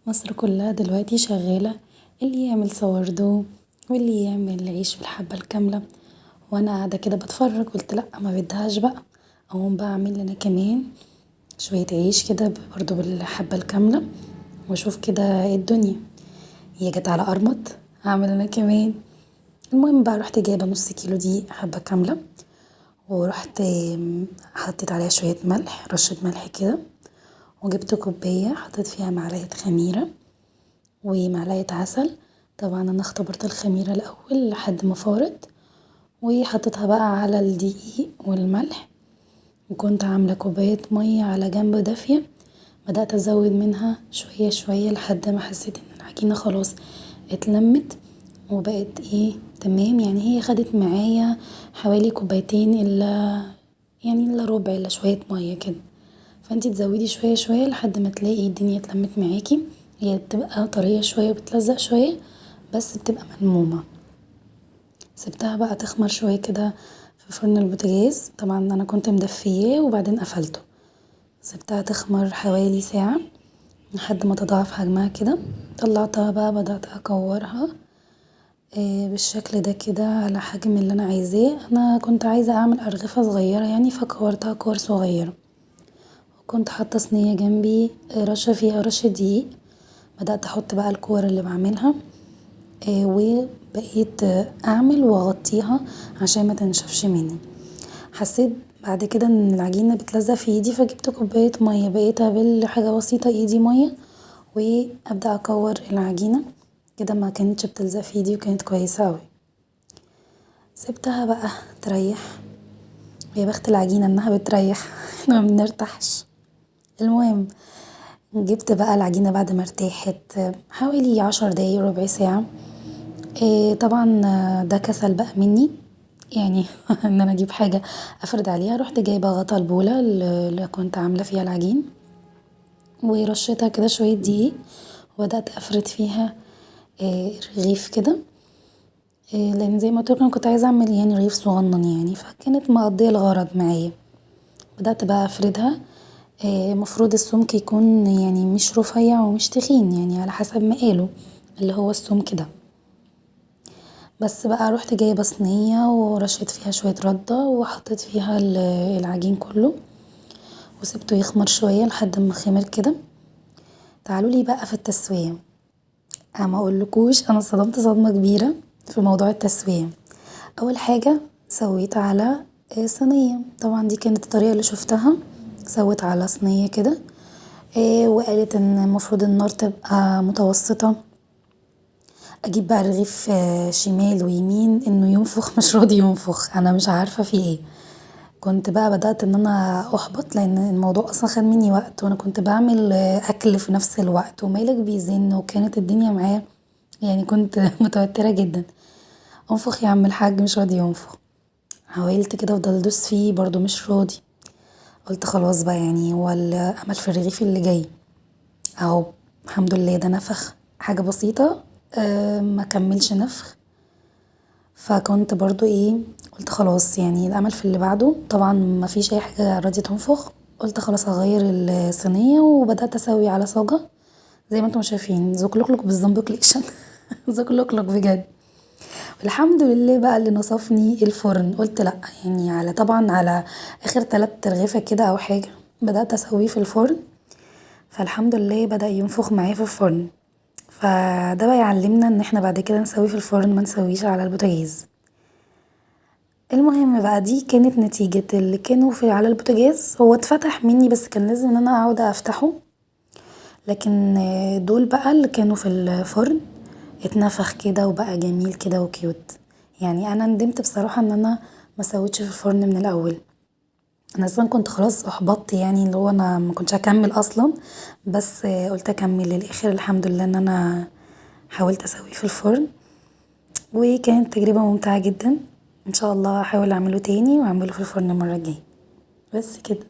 مصر كلها دلوقتي شغالة، اللي يعمل سوردو واللي يعمل عيش بالحبة الكاملة. وانا قاعدة كده بتفرج قلت لأ ما بدهاش بقى، اقوم بقى اعمل لنا كمان شوية عيش كده برضو بالحبة الكاملة واشوف كده ايه الدنيا. هي جت على قرمط اعمل انا كمان. المهم بقى رحت جايبة نص كيلو دي حبة كاملة، ورحت حطيت عليها شوية ملح، رشة ملح كده، وجبت كوباية حطيت فيها معلقة خميرة ومعلقة عسل. طبعا انا اختبرت الخميرة الاول لحد ما فارت، وحطيتها بقى على الدقيق والملح، وكنت عاملة كوباية مية على جنب دافية. بدأت ازود منها شوية شوية لحد ما حسيت ان العجينة خلاص اتلمت وبقت ايه تمام. يعني هي خدت معايا حوالي كوبايتين الا ربع الا شوية مية كده. فانتي تزودي شوية شوية لحد ما تلاقي الدنيا اتلمت معاكي. هي بتبقى طرية شوية وبتلزق شوية بس بتبقى ملمومة. سبتها بقى تخمر شوية كده في فرن البوتاجاز. طبعا انا كنت مدفياه وبعدين قفلته، سبتها تخمر حوالي ساعة لحد ما تضاعف حجمها كده. طلعتها بقى بدأت اكورها بالشكل ده كده على حجم اللي انا عايزاه. انا كنت عايزة اعمل ارغفة صغيرة يعني فكورتها كور صغيرة. كنت حاطة صينية جنبي رشة فيها رشة دقيق. بدأت احط بقى الكور اللي بعملها وبقيت اعمل واغطيها عشان ما تنشفش مني. حسيت بعد كده ان العجينة بتلزق في ايدي فجبت كوباية مية، بقيت ابل حاجة بسيطة ايدي مية وابدأ اكور العجينة كده. ما كانتش بتلزق في ايدي وكانت كويسة اوي. سبتها بقى تريح. يا بخت العجينة انها بتريح احنا ما بنرتاحش. المهم جبت بقى العجينة بعد ما ارتاحت حوالي 10 دقايق ربع ساعة. طبعا ده كسل بقى مني يعني ان انا اجيب حاجة افرد عليها. رحت جايبة غطا البولة اللي كنت عاملة فيها العجين ورشيتها كده شوية دقيق وبدأت افرد فيها رغيف كده. لان زي ما قلت لكم كنت عايزة اعمل يعني رغيف صغنن يعني، فكانت مقضية الغرض معايا. بدأت بقى افردها. مفروض السمك يكون يعني مش رفيع ومش تخين، يعني على حسب مقاله اللي هو السمك ده. بس بقى رحت جايبة صينية ورشيت فيها شوية ردة وحطيت فيها العجين كله وسبته يخمر شوية لحد ما خمر كده. تعالولي بقى في التسوية. انا ما اقولكوش انا اتصدمت صدمة كبيرة في موضوع التسوية. اول حاجة سويت على صينية، طبعا دي كانت الطريقة اللي شفتها. سويت على صينية كده وقالت ان المفروض النار تبقى متوسطة. اجيب بقى الرغيف شمال ويمين انه ينفخ مش راضي ينفخ، انا مش عارفة في ايه. كنت بقى بدأت ان انا احبط لان الموضوع اصلا خد مني وقت وانا كنت بعمل اكل في نفس الوقت ومالك بيزن وكانت الدنيا معايا يعني كنت متوترة جدا. انفخ يا عم الحاج مش راضي ينفخ. حاولت كده افضل ادوس فيه برضو مش راضي. قلت خلاص بقى يعني هو الامل في الرغيف اللي جاي اهو. الحمد لله ده نفخ حاجة بسيطة ما كملش نفخ. فكنت برضو ايه قلت خلاص يعني الامل في اللي بعده. طبعا ما فيش اي حاجة راضية تنفخ. قلت خلاص هغير الصينية وبدأت اسوي على صاجة زي ما انتم شايفين زوكلوكلوك بالزنبوكليشن زوكلوكلوك بجد. الحمد لله بقى اللي نصفني الفرن. قلت لا يعني على طبعا على اخر 3 ترغيفة كده او حاجة بدأت اسويه في الفرن. فالحمد لله بدأ ينفخ معايا في الفرن. فده بقى يعلمنا ان احنا بعد كده نسويه في الفرن ما نسويش على البوتاجاز. المهم بقى دي كانت نتيجة اللي كانوا في على البوتاجاز. هو اتفتح مني بس كان لازم ان انا اقعد افتحه. لكن دول بقى اللي كانوا في الفرن اتنفخ كده وبقى جميل كده وكيوت. يعني انا ندمت بصراحة ان انا ما سويتش في الفرن من الاول. انا اصلا كنت خلاص احبطت يعني اللي هو انا ما كنتش هكمل اصلا. بس قلت اكمل للاخر. الحمد لله ان انا حاولت اسويه في الفرن وكانت تجربة ممتعة جدا. ان شاء الله هحاول اعمله تاني واعمله في الفرن المرة الجاية. بس كده.